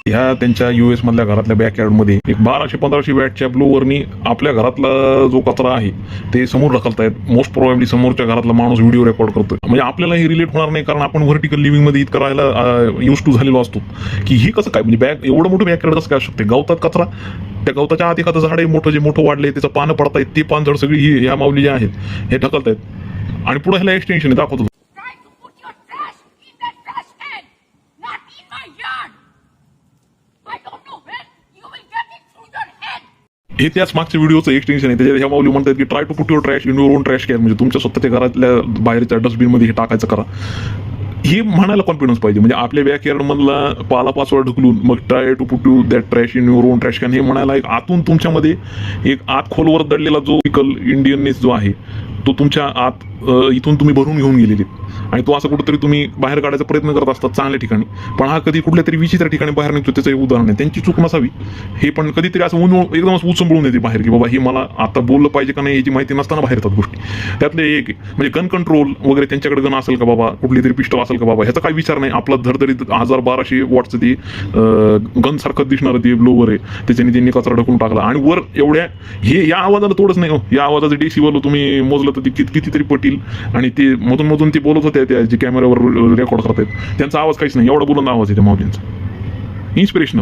ह्या त्यांच्या US मधल्या घरातल्या बॅकयार्डमध्ये एक 1200-1500 वॅटच्या ब्लोवरनी आपल्या घरातला जो कचरा आहे ते समोर ढकलतायत. मोस्ट प्रोबॅबली समोरच्या घरातला माणूस व्हिडिओ रेकॉर्ड करतोय. म्हणजे आपल्याला हे रिलेट होणार नाही, कारण आपण व्हर्टिकल लिव्हिंग मध्ये इतकं राहायला यूज टू झालेलो असतो की ही कसं काय, म्हणजे एवढं मोठं बॅकयार्ड कसं काय असू शकते. गवतात कचरा, त्या गवताच्या आत एखादं झाड आहे मोठं, जे मोठं वाढलंय त्याचं पानं पडतायत, ते पानझड सगळी ही ह्या माऊली जे आहेत हे ढकलतायत आणि पुढे ह्याला एक्सटेन्शन आहे दाखवतो. हे त्याच मागच्या व्हिडिओचं एक्सटेन्शन आहे. त्याच्यात ह्या माऊली म्हणतात की try to put your trash in your own trash can, म्हणजे तुमच्या स्वतःच्या घरातल्या बाहेरच्या डस्टबिनमध्ये हे टाकायचं करा. हे म्हणायला कॉन्फिडन्स पाहिजे. म्हणजे आपल्या बॅकयार्ड मधला पाला पाचवा ढकलून मग try to put you that trash in your own trash can हे म्हणायला एक आतून तुमच्यामध्ये एक आत खोलवर दडलेला जो इंडियननेस जो आहे तो तुमच्या आत इथून तुम्ही भरून घेऊन गेलेले आणि तो असं कुठेतरी तुम्ही बाहेर काढायचा प्रयत्न करत असतात चांगल्या ठिकाणी, पण हा कधी कुठल्या तरी विचित्र ठिकाणी बाहेर निघतो. त्याचं एक उदाहरण आहे. त्यांची चूक नसावी हे, पण कधीतरी असं एकदमच उचंबळून येते बाहेर की बाबा हे मला आता बोललं पाहिजे का नाही याची माहिती नसताना बाहेर येतात गोष्टी. त्यातले एक म्हणजे गन कंट्रोल वगैरे, त्यांच्याकडे गन असेल का बाबा, कुठली तरी पिस्टल असेल का बाबा, ह्याचा काही विचार नाही. आपला धडधडीत 1200 वॉटचं ते गन सारखं दिसणारं ते ब्लोवर आहे, त्याच्याने त्यांनी कचरा ढकलून टाकला आणि वर एवढ्या हे या आवाजाला तोडच नाही हो. या आवाजाचं डेसिबल तुम्ही मोजलं तर ते कितीतरी पटील, आणि ते मधून मधून ते बोलत होते त्या जे कॅमेऱ्यावर रेकॉर्ड करतात त्यांचा आवाज काहीच नाही. एवढा बुलंद आवाज आहे त्या माऊलींचा. इन्स्पिरेशनल.